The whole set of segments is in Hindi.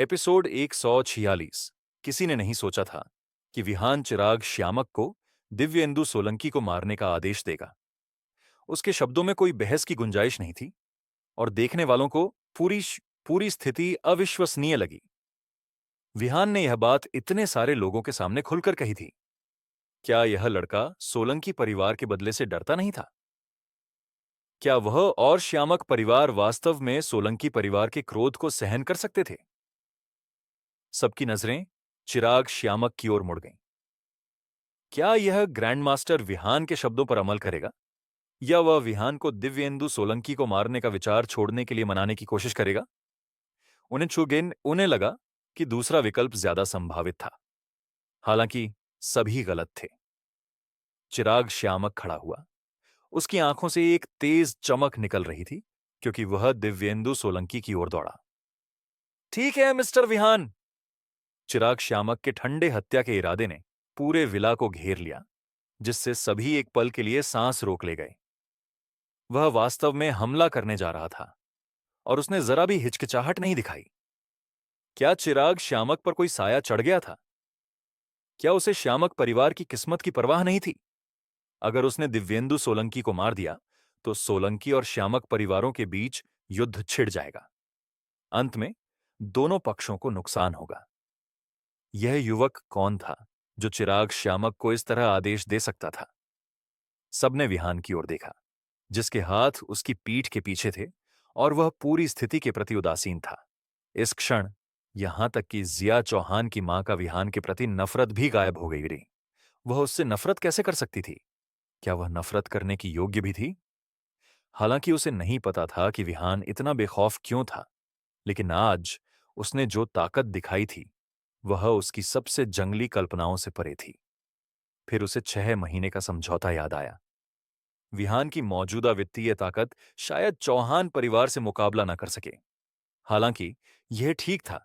एपिसोड 146। किसी ने नहीं सोचा था कि विहान चिराग श्यामक को दिव्येंदु सोलंकी को मारने का आदेश देगा। उसके शब्दों में कोई बहस की गुंजाइश नहीं थी और देखने वालों को पूरी स्थिति अविश्वसनीय लगी। विहान ने यह बात इतने सारे लोगों के सामने खुलकर कही थी। क्या यह लड़का सोलंकी परिवार के बदले से डरता नहीं था? क्या वह और श्यामक परिवार वास्तव में सोलंकी परिवार के क्रोध को सहन कर सकते थे? सबकी नजरें चिराग श्यामक की ओर मुड़ गईं। क्या यह ग्रैंडमास्टर विहान के शब्दों पर अमल करेगा, या वह विहान को दिव्येंदु सोलंकी को मारने का विचार छोड़ने के लिए मनाने की कोशिश करेगा? उन्हें लगा कि दूसरा विकल्प ज्यादा संभावित था। हालांकि सभी गलत थे। चिराग श्यामक खड़ा हुआ। उसकी आंखों से एक तेज चमक निकल रही थी, क्योंकि वह दिव्येंदु सोलंकी की ओर दौड़ा। ठीक है मिस्टर विहान। चिराग श्यामक के ठंडे हत्या के इरादे ने पूरे विला को घेर लिया, जिससे सभी एक पल के लिए सांस रोक ले गए। वह वास्तव में हमला करने जा रहा था और उसने जरा भी हिचकिचाहट नहीं दिखाई। क्या चिराग श्यामक पर कोई साया चढ़ गया था? क्या उसे श्यामक परिवार की किस्मत की परवाह नहीं थी? अगर उसने दिव्येंदु सोलंकी को मार दिया तो सोलंकी और श्यामक परिवारों के बीच युद्ध छिड़ जाएगा। अंत में दोनों पक्षों को नुकसान होगा। यह युवक कौन था जो चिराग श्यामक को इस तरह आदेश दे सकता था? सबने विहान की ओर देखा, जिसके हाथ उसकी पीठ के पीछे थे और वह पूरी स्थिति के प्रति उदासीन था। इस क्षण यहां तक कि जिया चौहान की मां का विहान के प्रति नफरत भी गायब हो गई रही। वह उससे नफरत कैसे कर सकती थी? क्या वह नफरत करने की योग्य भी थी? हालांकि उसे नहीं पता था कि विहान इतना बेखौफ क्यों था, लेकिन आज उसने जो ताकत दिखाई थी वह उसकी सबसे जंगली कल्पनाओं से परे थी। फिर उसे 6 महीने का समझौता याद आया। विहान की मौजूदा वित्तीय ताकत शायद चौहान परिवार से मुकाबला न कर सके। हालांकि यह ठीक था,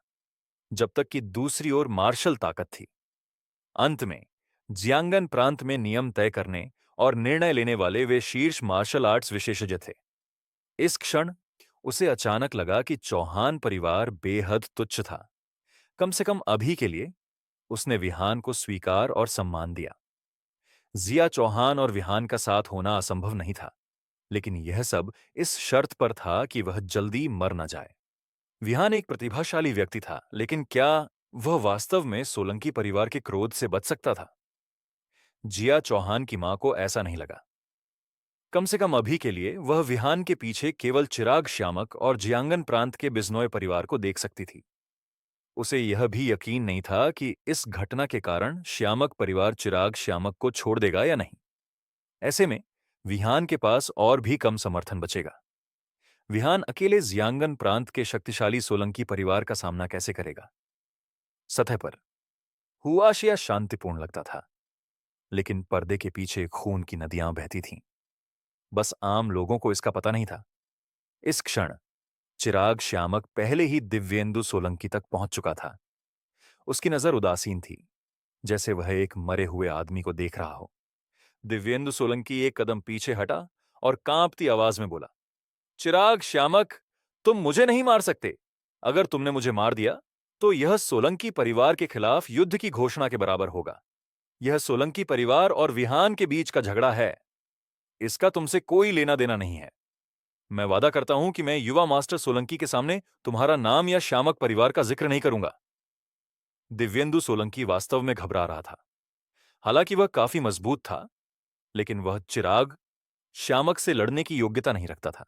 जब तक कि दूसरी ओर मार्शल ताकत थी। अंत में जियांगन प्रांत में नियम तय करने और निर्णय लेने वाले वे शीर्ष मार्शल आर्ट्स विशेषज्ञ थे। इस क्षण उसे अचानक लगा कि चौहान परिवार बेहद तुच्छ था। कम से कम अभी के लिए उसने विहान को स्वीकार और सम्मान दिया। जिया चौहान और विहान का साथ होना असंभव नहीं था, लेकिन यह सब इस शर्त पर था कि वह जल्दी मर न जाए। विहान एक प्रतिभाशाली व्यक्ति था, लेकिन क्या वह वास्तव में सोलंकी परिवार के क्रोध से बच सकता था? जिया चौहान की मां को ऐसा नहीं लगा। कम से कम अभी के लिए वह विहान के पीछे केवल चिराग श्यामक और जियांगन प्रांत के बिजनोय परिवार को देख सकती थी। उसे यह भी यकीन नहीं था कि इस घटना के कारण श्यामक परिवार चिराग श्यामक को छोड़ देगा या नहीं। ऐसे में विहान के पास और भी कम समर्थन बचेगा। विहान अकेले जियांगन प्रांत के शक्तिशाली सोलंकी परिवार का सामना कैसे करेगा? सतह पर हुआशिया शांतिपूर्ण लगता था, लेकिन पर्दे के पीछे खून की नदियां बहती थीं। बस आम लोगों को इसका पता नहीं था। इस क्षण चिराग श्यामक पहले ही दिव्येंदु सोलंकी तक पहुंच चुका था। उसकी नजर उदासीन थी, जैसे वह एक मरे हुए आदमी को देख रहा हो। दिव्येंदु सोलंकी एक कदम पीछे हटा और कांपती आवाज में बोला, चिराग श्यामक, तुम मुझे नहीं मार सकते। अगर तुमने मुझे मार दिया तो यह सोलंकी परिवार के खिलाफ युद्ध की घोषणा के बराबर होगा। यह सोलंकी परिवार और विहान के बीच का झगड़ा है। इसका तुमसे कोई लेना देना नहीं है। मैं वादा करता हूं कि मैं युवा मास्टर सोलंकी के सामने तुम्हारा नाम या श्यामक परिवार का जिक्र नहीं करूंगा। दिव्येंदु सोलंकी वास्तव में घबरा रहा था। हालांकि वह काफी मजबूत था, लेकिन वह चिराग श्यामक से लड़ने की योग्यता नहीं रखता था,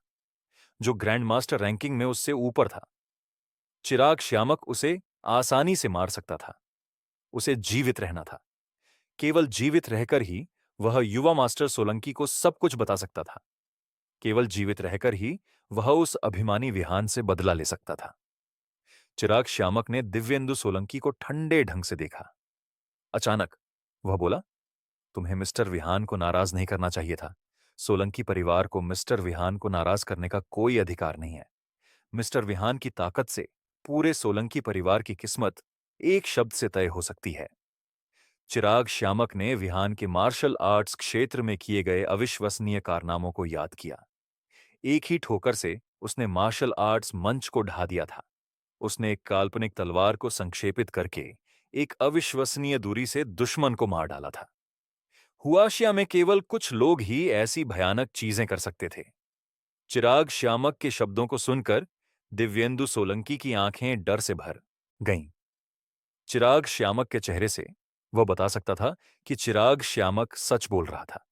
जो ग्रैंड मास्टर रैंकिंग में उससे ऊपर था। चिराग श्यामक उसे आसानी से मार सकता था। उसे जीवित रहना था। केवल जीवित रहकर ही वह युवा मास्टर सोलंकी को सब कुछ बता सकता था। केवल जीवित रहकर ही वह उस अभिमानी विहान से बदला ले सकता था। चिराग श्यामक ने दिव्येंदु सोलंकी को ठंडे ढंग से देखा। अचानक वह बोला, तुम्हें मिस्टर विहान को नाराज नहीं करना चाहिए था। सोलंकी परिवार को मिस्टर विहान को नाराज करने का कोई अधिकार नहीं है। मिस्टर विहान की ताकत से पूरे सोलंकी परिवार की किस्मत एक शब्द से तय हो सकती है। चिराग श्यामक ने विहान के मार्शल आर्ट्स क्षेत्र में किए गए अविश्वसनीय कारनामों को याद किया। एक ही ठोकर से उसने मार्शल आर्ट्स मंच को ढा दिया था। उसने एक काल्पनिक तलवार को संक्षेपित करके एक अविश्वसनीय दूरी से दुश्मन को मार डाला था। हुआशिया में केवल कुछ लोग ही ऐसी भयानक चीजें कर सकते थे। चिराग श्यामक के शब्दों को सुनकर दिव्येंदु सोलंकी की आंखें डर से भर गईं। चिराग श्यामक के चेहरे से वह बता सकता था कि चिराग श्यामक सच बोल रहा था।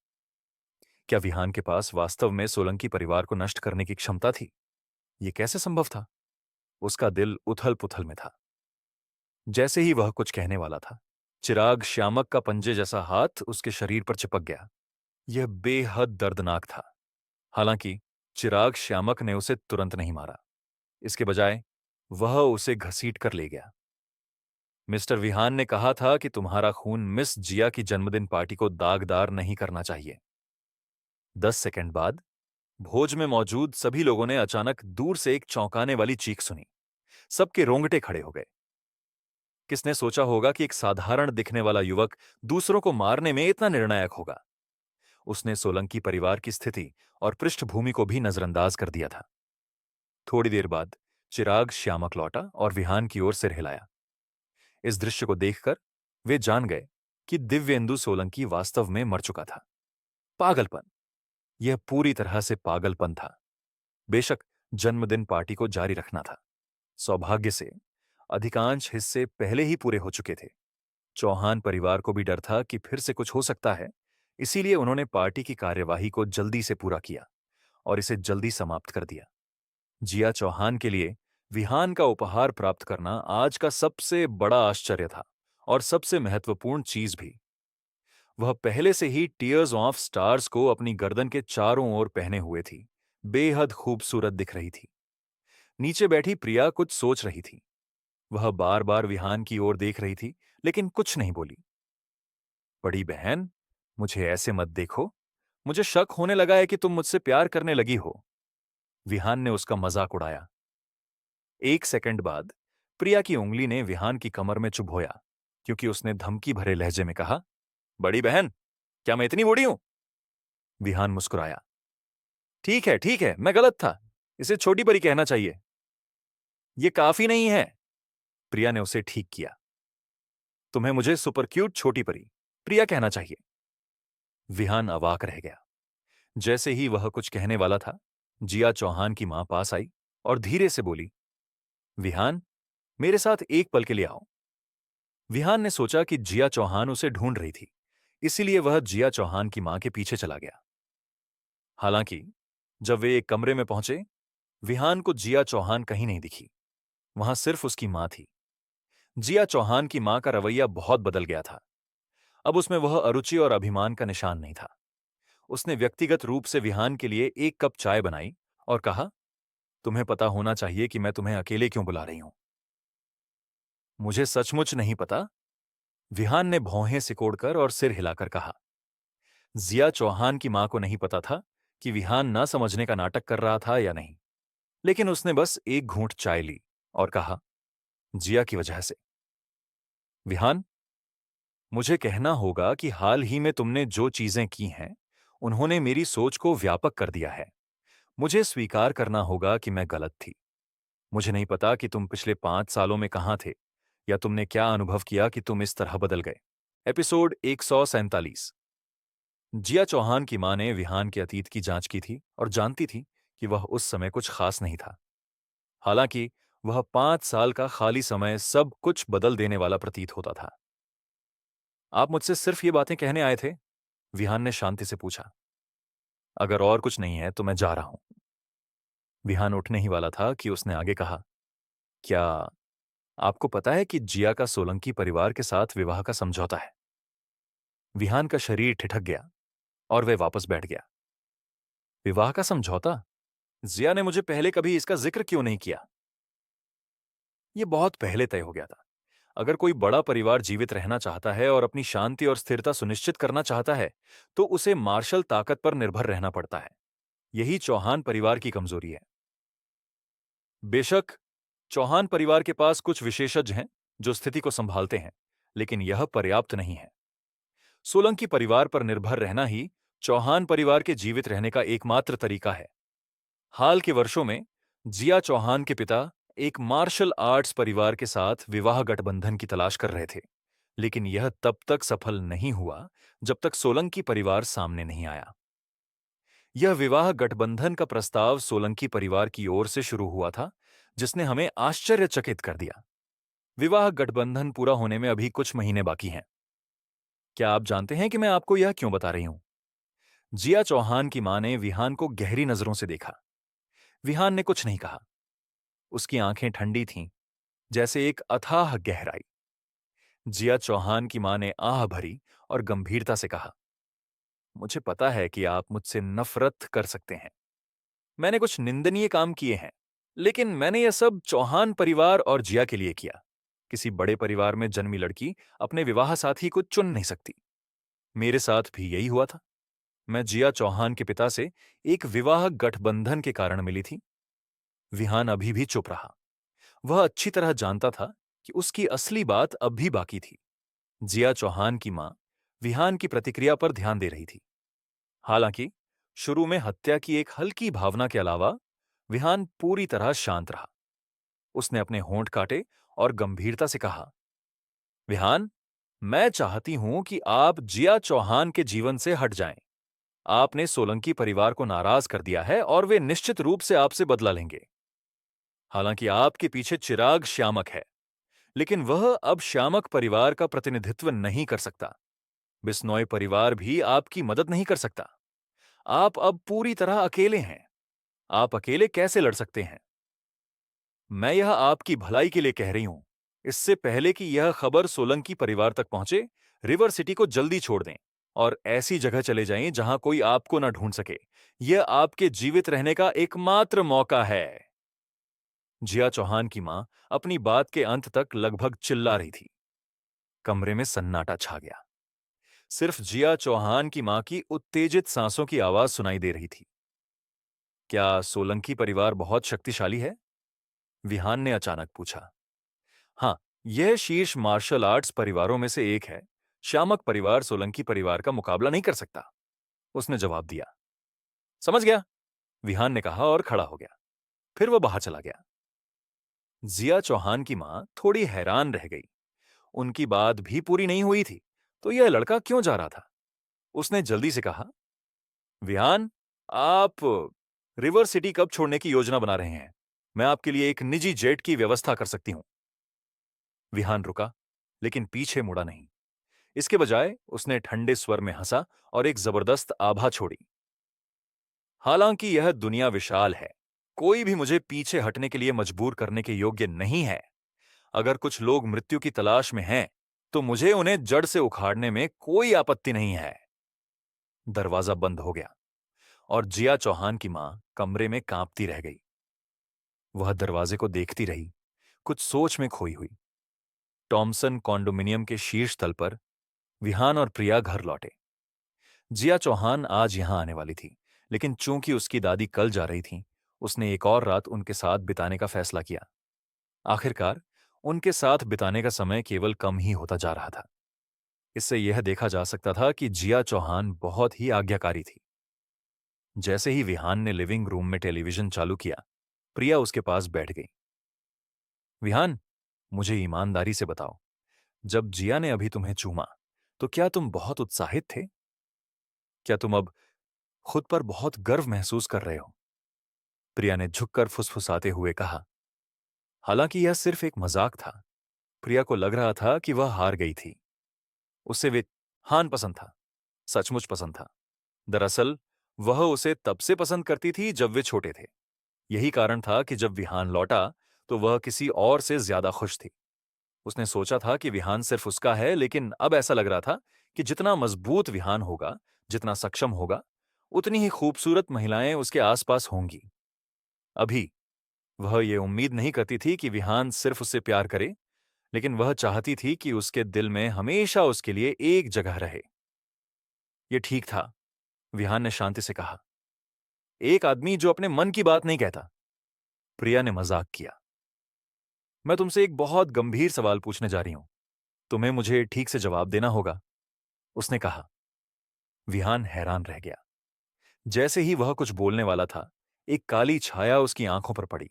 क्या विहान के पास वास्तव में सोलंकी परिवार को नष्ट करने की क्षमता थी? यह कैसे संभव था? उसका दिल उथल-पुथल में था। जैसे ही वह कुछ कहने वाला था, चिराग श्यामक का पंजे जैसा हाथ उसके शरीर पर चिपक गया। यह बेहद दर्दनाक था। हालांकि चिराग श्यामक ने उसे तुरंत नहीं मारा। इसके बजाय वह उसे घसीट कर ले गया। मिस्टर विहान ने कहा था कि तुम्हारा खून मिस जिया की जन्मदिन पार्टी को दागदार नहीं करना चाहिए। 10 सेकंड बाद भोज में मौजूद सभी लोगों ने अचानक दूर से एक चौंकाने वाली चीख सुनी। सबके रोंगटे खड़े हो गए। किसने सोचा होगा कि एक साधारण दिखने वाला युवक दूसरों को मारने में इतना निर्णायक होगा? उसने सोलंकी परिवार की स्थिति और पृष्ठभूमि को भी नजरअंदाज कर दिया था। थोड़ी देर बाद चिराग श्यामक लौटा और विहान की ओर सिर हिलाया। इस दृश्य को देखकर वे जान गए कि दिव्येंदु सोलंकी वास्तव में मर चुका था। पागलपन, यह पूरी तरह से पागलपन था। बेशक जन्मदिन पार्टी को जारी रखना था। सौभाग्य से अधिकांश हिस्से पहले ही पूरे हो चुके थे। चौहान परिवार को भी डर था कि फिर से कुछ हो सकता है, इसीलिए उन्होंने पार्टी की कार्यवाही को जल्दी से पूरा किया और इसे जल्दी समाप्त कर दिया। जिया चौहान के लिए विहान का उपहार प्राप्त करना आज का सबसे बड़ा आश्चर्य था और सबसे महत्वपूर्ण चीज भी। वह पहले से ही टीयर्स ऑफ स्टार्स को अपनी गर्दन के चारों ओर पहने हुए थी। बेहद खूबसूरत दिख रही थी। नीचे बैठी प्रिया कुछ सोच रही थी। वह बार बार विहान की ओर देख रही थी, लेकिन कुछ नहीं बोली। बड़ी बहन, मुझे ऐसे मत देखो। मुझे शक होने लगा है कि तुम मुझसे प्यार करने लगी हो। विहान ने उसका मजाक उड़ाया। 1 सेकंड बाद प्रिया की उंगली ने विहान की कमर में चुभोया, क्योंकि उसने धमकी भरे लहजे में कहा, बड़ी बहन, क्या मैं इतनी बूढ़ी हूं? विहान मुस्कुराया। ठीक है, मैं गलत था। इसे छोटी परी कहना चाहिए। ये काफी नहीं है। प्रिया ने उसे ठीक किया। तुम्हें मुझे सुपर क्यूट छोटी परी प्रिया कहना चाहिए। विहान अवाक रह गया। जैसे ही वह कुछ कहने वाला था, जिया चौहान की मां पास आई और धीरे से बोली, विहान, मेरे साथ एक पल के लिए आओ। विहान ने सोचा कि जिया चौहान उसे ढूंढ रही थी, इसीलिए वह जिया चौहान की मां के पीछे चला गया। हालांकि जब वे एक कमरे में पहुंचे, विहान को जिया चौहान कहीं नहीं दिखी। वहां सिर्फ उसकी मां थी। जिया चौहान की मां का रवैया बहुत बदल गया था। अब उसमें वह अरुचि और अभिमान का निशान नहीं था। उसने व्यक्तिगत रूप से विहान के लिए एक कप चाय बनाई और कहा, तुम्हें पता होना चाहिए कि मैं तुम्हें अकेले क्यों बुला रही हूं। मुझे सचमुच नहीं पता, विहान ने भौहें सिकोड़कर और सिर हिलाकर कहा। जिया चौहान की मां को नहीं पता था कि विहान ना समझने का नाटक कर रहा था या नहीं, लेकिन उसने बस एक घूंट चाय ली और कहा, जिया की वजह से। विहान, मुझे कहना होगा कि हाल ही में तुमने जो चीजें की हैं, उन्होंने मेरी सोच को व्यापक कर दिया है। मुझे स्वीकार करना होगा कि मैं गलत थी। मुझे नहीं पता कि तुम पिछले 5 सालों में कहां थे या तुमने क्या अनुभव किया कि तुम इस तरह बदल गए। एपिसोड 147। जिया चौहान की मां ने विहान के अतीत की जांच की थी और जानती थी कि वह उस समय कुछ खास नहीं था। हालांकि वह 5 साल का खाली समय सब कुछ बदल देने वाला प्रतीत होता था। आप मुझसे सिर्फ ये बातें कहने आए थे? विहान ने शांति से पूछा। अगर और कुछ नहीं है तो मैं जा रहा हूं। विहान उठने ही वाला था कि उसने आगे कहा, क्या आपको पता है कि जिया का सोलंकी परिवार के साथ विवाह का समझौता है? विहान का शरीर ठिठक गया और वह वापस बैठ गया। विवाह का समझौता? जिया ने मुझे पहले कभी इसका जिक्र क्यों नहीं किया? यह बहुत पहले तय हो गया था। अगर कोई बड़ा परिवार जीवित रहना चाहता है और अपनी शांति और स्थिरता सुनिश्चित करना चाहता है, तो उसे मार्शल ताकत पर निर्भर रहना पड़ता है। यही चौहान परिवार की कमजोरी है। बेशक चौहान परिवार के पास कुछ विशेषज्ञ हैं जो स्थिति को संभालते हैं, लेकिन यह पर्याप्त नहीं है। सोलंकी परिवार पर निर्भर रहना ही चौहान परिवार के जीवित रहने का एकमात्र तरीका है। हाल के वर्षों में जिया चौहान के पिता एक मार्शल आर्ट्स परिवार के साथ विवाह गठबंधन की तलाश कर रहे थे, लेकिन यह तब तक सफल नहीं हुआ जब तक सोलंकी परिवार सामने नहीं आया। यह विवाह गठबंधन का प्रस्ताव सोलंकी परिवार की ओर से शुरू हुआ था, जिसने हमें आश्चर्यचकित कर दिया। विवाह गठबंधन पूरा होने में अभी कुछ महीने बाकी हैं। क्या आप जानते हैं कि मैं आपको यह क्यों बता रही हूं? जिया चौहान की मां ने विहान को गहरी नजरों से देखा। विहान ने कुछ नहीं कहा। उसकी आंखें ठंडी थीं, जैसे एक अथाह गहराई। जिया चौहान की मां ने आह भरी और गंभीरता से कहा, मुझे पता है कि आप मुझसे नफरत कर सकते हैं। मैंने कुछ निंदनीय काम किए हैं, लेकिन मैंने यह सब चौहान परिवार और जिया के लिए किया। किसी बड़े परिवार में जन्मी लड़की अपने विवाह साथी को चुन नहीं सकती। मेरे साथ भी यही हुआ था। मैं जिया चौहान के पिता से एक विवाह गठबंधन के कारण मिली थी। विहान अभी भी चुप रहा। वह अच्छी तरह जानता था कि उसकी असली बात अब भी बाकी थी। जिया चौहान की मां विहान की प्रतिक्रिया पर ध्यान दे रही थी। हालांकि शुरू में हत्या की एक हल्की भावना के अलावा विहान पूरी तरह शांत रहा। उसने अपने होंठ काटे और गंभीरता से कहा, विहान, मैं चाहती हूं कि आप जिया चौहान के जीवन से हट जाएं। आपने सोलंकी परिवार को नाराज कर दिया है और वे निश्चित रूप से आपसे बदला लेंगे। हालांकि आपके पीछे चिराग श्यामक है, लेकिन वह अब श्यामक परिवार का प्रतिनिधित्व नहीं कर सकता। बिश्नोई परिवार भी आपकी मदद नहीं कर सकता। आप अब पूरी तरह अकेले हैं। आप अकेले कैसे लड़ सकते हैं? मैं यह आपकी भलाई के लिए कह रही हूं। इससे पहले कि यह खबर सोलंकी परिवार तक पहुंचे, रिवर सिटी को जल्दी छोड़ दें और ऐसी जगह चले जाएं जहां कोई आपको न ढूंढ सके। यह आपके जीवित रहने का एकमात्र मौका है। जिया चौहान की मां अपनी बात के अंत तक लगभग चिल्ला रही थी। कमरे में सन्नाटा छा गया। सिर्फ जिया चौहान की मां की उत्तेजित सांसों की आवाज सुनाई दे रही थी। क्या सोलंकी परिवार बहुत शक्तिशाली है? विहान ने अचानक पूछा। हाँ, यह शीर्ष मार्शल आर्ट्स परिवारों में से एक है। श्यामक परिवार सोलंकी परिवार का मुकाबला नहीं कर सकता, उसने जवाब दिया। समझ गया, विहान ने कहा और खड़ा हो गया। फिर वह बाहर चला गया। जिया चौहान की मां थोड़ी हैरान रह गई। उनकी बात भी पूरी नहीं हुई थी, तो यह लड़का क्यों जा रहा था? उसने जल्दी से कहा, विहान, आप रिवर सिटी कब छोड़ने की योजना बना रहे हैं? मैं आपके लिए एक निजी जेट की व्यवस्था कर सकती हूं। विहान रुका, लेकिन पीछे मुड़ा नहीं। इसके बजाय उसने ठंडे स्वर में हंसा और एक जबरदस्त आभा छोड़ी। हालांकि यह दुनिया विशाल है, कोई भी मुझे पीछे हटने के लिए मजबूर करने के योग्य नहीं है। अगर कुछ लोग मृत्यु की तलाश में हैं, तो मुझे उन्हें जड़ से उखाड़ने में कोई आपत्ति नहीं है। दरवाजा बंद हो गया और जिया चौहान की मां कमरे में कांपती रह गई। वह दरवाजे को देखती रही, कुछ सोच में खोई हुई। टॉमसन कॉन्डोमिनियम के शीर्ष तल पर विहान और प्रिया घर लौटे। जिया चौहान आज यहां आने वाली थी, लेकिन चूंकि उसकी दादी कल जा रही थी, उसने एक और रात उनके साथ बिताने का फैसला किया। आखिरकार उनके साथ बिताने का समय केवल कम ही होता जा रहा था। इससे यह देखा जा सकता था कि जिया चौहान बहुत ही आज्ञाकारी थी। जैसे ही विहान ने लिविंग रूम में टेलीविजन चालू किया, प्रिया उसके पास बैठ गई। विहान, मुझे ईमानदारी से बताओ, जब जिया ने अभी तुम्हें चूमा, तो क्या तुम बहुत उत्साहित थे? क्या तुम अब खुद पर बहुत गर्व महसूस कर रहे हो? प्रिया ने झुककर फुसफुसाते हुए कहा। हालांकि यह सिर्फ एक मजाक था। प्रिया को लग रहा था कि वह हार गई थी। उसे विहान पसंद था, सचमुच पसंद था। दरअसल वह उसे तब से पसंद करती थी जब वे छोटे थे। यही कारण था कि जब विहान लौटा तो वह किसी और से ज्यादा खुश थी। उसने सोचा था कि विहान सिर्फ उसका है, लेकिन अब ऐसा लग रहा था कि जितना मजबूत विहान होगा, जितना सक्षम होगा, उतनी ही खूबसूरत महिलाएं उसके आसपास होंगी। अभी वह ये उम्मीद नहीं करती थी कि विहान सिर्फ उससे प्यार करे, लेकिन वह चाहती थी कि उसके दिल में हमेशा उसके लिए एक जगह रहे। यह ठीक था, विहान ने शांति से कहा। एक आदमी जो अपने मन की बात नहीं कहता। प्रिया ने मजाक किया। मैं तुमसे एक बहुत गंभीर सवाल पूछने जा रही हूं। तुम्हें मुझे ठीक से जवाब देना होगा, उसने कहा। विहान हैरान रह गया। जैसे ही वह कुछ बोलने वाला था, एक काली छाया उसकी आंखों पर पड़ी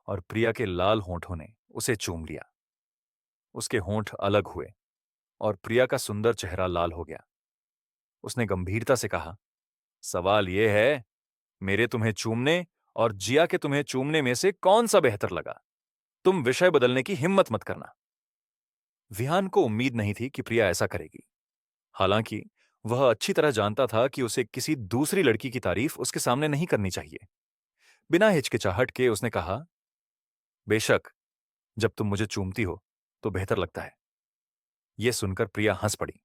और प्रिया के लाल होंठों ने उसे चूम लिया। उसके होंठ अलग हुए और प्रिया का सुंदर चेहरा लाल हो गया। उसने गंभीरता से कहा, सवाल यह है, मेरे तुम्हें चूमने और जिया के तुम्हें चूमने में से कौन सा बेहतर लगा? तुम विषय बदलने की हिम्मत मत करना। विहान को उम्मीद नहीं थी कि प्रिया ऐसा करेगी। हालांकि वह अच्छी तरह जानता था कि उसे किसी दूसरी लड़की की तारीफ उसके सामने नहीं करनी चाहिए। बिना हिचकिचाहट के उसने कहा, बेशक, जब तुम मुझे चूमती हो तो बेहतर लगता है। यह सुनकर प्रिया हंस पड़ी।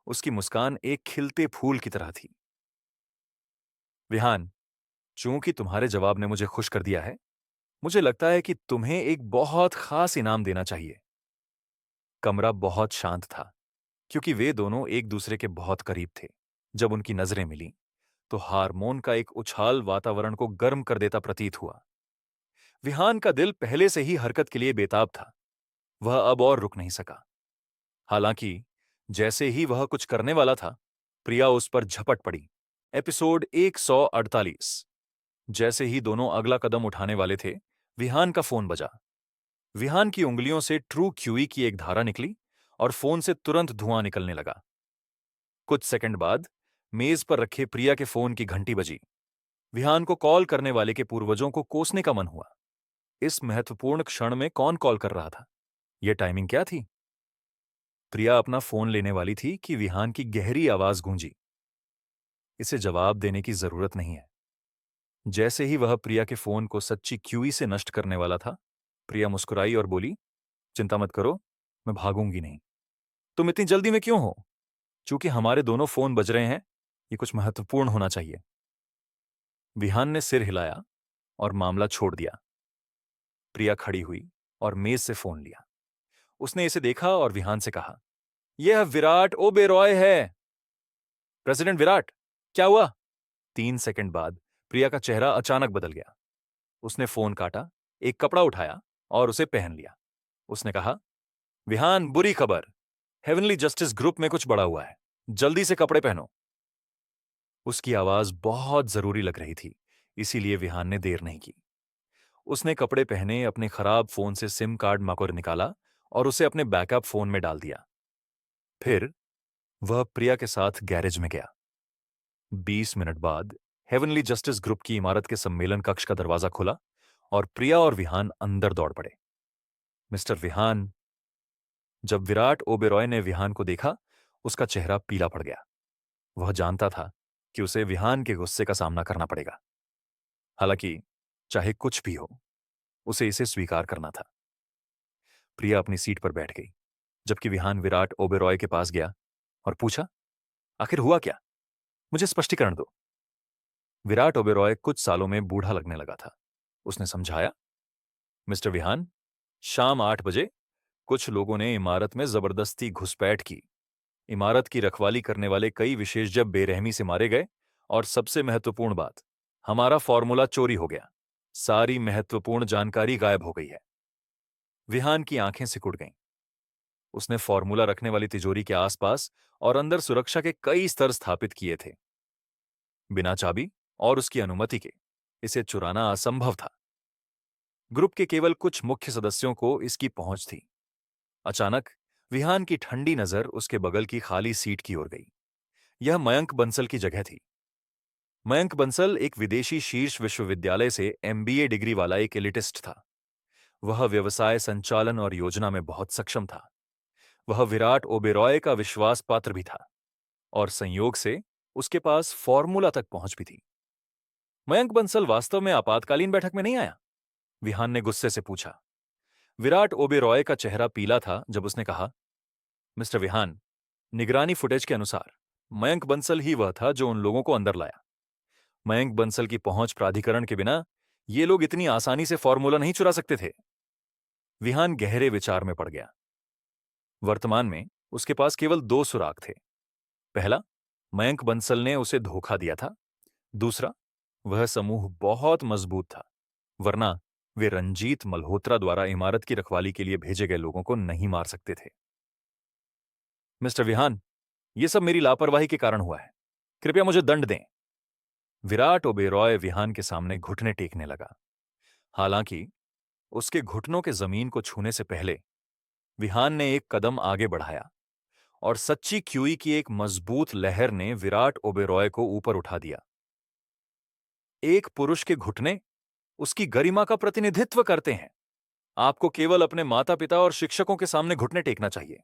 उसकी मुस्कान एक खिलते फूल की तरह थी। विहान, चूंकि तुम्हारे जवाब ने मुझे खुश कर दिया है, मुझे लगता है कि तुम्हें एक बहुत खास इनाम देना चाहिए। कमरा बहुत शांत था, क्योंकि वे दोनों एक दूसरे के बहुत करीब थे। जब उनकी नजरें मिलीं, तो हार्मोन का एक उछाल वातावरण को गर्म कर देता प्रतीत हुआ। विहान का दिल पहले से ही हरकत के लिए बेताब था। वह अब और रुक नहीं सका। हालांकि जैसे ही वह कुछ करने वाला था, प्रिया उस पर झपट पड़ी। एपिसोड 148। जैसे ही दोनों अगला कदम उठाने वाले थे, विहान का फोन बजा। विहान की उंगलियों से ट्रू क्यूई की एक धारा निकली और फोन से तुरंत धुआं निकलने लगा। कुछ सेकंड बाद मेज पर रखे प्रिया के फोन की घंटी बजी। विहान को कॉल करने वाले के पूर्वजों को कोसने का मन हुआ। इस महत्वपूर्ण क्षण में कौन कॉल कर रहा था? यह टाइमिंग क्या थी? प्रिया अपना फोन लेने वाली थी कि विहान की गहरी आवाज गूंजी, इसे जवाब देने की जरूरत नहीं है। जैसे ही वह प्रिया के फोन को सच्ची क्यूई से नष्ट करने वाला था, प्रिया मुस्कुराई और बोली, चिंता मत करो, मैं भागूंगी नहीं। तुम इतनी जल्दी में क्यों हो? चूंकि हमारे दोनों फोन बज रहे हैं, ये कुछ महत्वपूर्ण होना चाहिए। विहान ने सिर हिलाया और मामला छोड़ दिया। प्रिया खड़ी हुई और मेज से फोन लिया। उसने इसे देखा और विहान से कहा, यह विराट ओबेरॉय है। प्रेसिडेंट विराट, क्या हुआ? 3 सेकंड बाद प्रिया का चेहरा अचानक बदल गया। उसने फोन काटा, एक कपड़ा उठाया और उसे पहन लिया। उसने कहा, विहान, बुरी खबर, हेवनली जस्टिस ग्रुप में कुछ बड़ा हुआ है, जल्दी से कपड़े पहनो। उसकी आवाज बहुत जरूरी लग रही थी, इसीलिए विहान ने देर नहीं की। उसने कपड़े पहने, अपने खराब फोन से सिम कार्ड मकोर निकाला और उसे अपने बैकअप फोन में डाल दिया। फिर वह प्रिया के साथ गैरेज में गया। 20 मिनट बाद हेवनली जस्टिस ग्रुप की इमारत के सम्मेलन कक्ष का दरवाजा खुला और प्रिया और विहान अंदर दौड़ पड़े। मिस्टर विहान। जब विराट ओबेरॉय ने विहान को देखा, उसका चेहरा पीला पड़ गया। वह जानता था कि उसे विहान के गुस्से का सामना करना पड़ेगा। हालांकि चाहे कुछ भी हो, उसे इसे स्वीकार करना था। प्रिया अपनी सीट पर बैठ गई, जबकि विहान विराट ओबेरॉय के पास गया और पूछा, आखिर हुआ क्या? मुझे स्पष्टीकरण दो। विराट ओबेरॉय कुछ सालों में बूढ़ा लगने लगा था। उसने समझाया, मिस्टर विहान, शाम 8 बजे कुछ लोगों ने इमारत में जबरदस्ती घुसपैठ की। इमारत की रखवाली करने वाले कई विशेषज्ञ बेरहमी से मारे गए और सबसे महत्वपूर्ण बात, हमारा फॉर्मूला चोरी हो गया। सारी महत्वपूर्ण जानकारी गायब हो गई है। विहान की आंखें सिकुड़ गईं। उसने फॉर्मूला रखने वाली तिजोरी के आसपास और अंदर सुरक्षा के कई स्तर स्थापित किए थे। बिना चाबी और उसकी अनुमति के इसे चुराना असंभव था। ग्रुप के केवल कुछ मुख्य सदस्यों को इसकी पहुंच थी। अचानक विहान की ठंडी नजर उसके बगल की खाली सीट की ओर गई। यह मयंक बंसल की जगह थी। मयंक बंसल एक विदेशी शीर्ष विश्वविद्यालय से एमबीए डिग्री वाला एक एलिटिस्ट था। वह व्यवसाय संचालन और योजना में बहुत सक्षम था। वह विराट ओबेरॉय का विश्वास पात्र भी था और संयोग से उसके पास फॉर्मूला तक पहुंच भी थी। मयंक बंसल वास्तव में आपातकालीन बैठक में नहीं आया? विहान ने गुस्से से पूछा। विराट ओबेरॉय का चेहरा पीला था जब उसने कहा, मिस्टर विहान, निगरानी फुटेज के अनुसार मयंक बंसल ही वह था जो उन लोगों को अंदर लाया। मयंक बंसल की पहुंच प्राधिकरण के बिना ये लोग इतनी आसानी से फॉर्मूला नहीं चुरा सकते थे। विहान गहरे विचार में पड़ गया। वर्तमान में उसके पास केवल 2 सुराग थे। पहला, मयंक बंसल ने उसे धोखा दिया था। दूसरा, वह समूह बहुत मजबूत था, वरना वे रंजीत मल्होत्रा द्वारा इमारत की रखवाली के लिए भेजे गए लोगों को नहीं मार सकते थे। मिस्टर विहान, यह सब मेरी लापरवाही के कारण हुआ है। कृपया मुझे दंड दें। विराट ओबेरॉय विहान के सामने घुटने टेकने लगा। हालांकि उसके घुटनों के जमीन को छूने से पहले विहान ने एक कदम आगे बढ़ाया और सच्ची क्यूई की एक मजबूत लहर ने विराट ओबेरॉय को ऊपर उठा दिया। एक पुरुष के घुटने उसकी गरिमा का प्रतिनिधित्व करते हैं। आपको केवल अपने माता पिता और शिक्षकों के सामने घुटने टेकना चाहिए।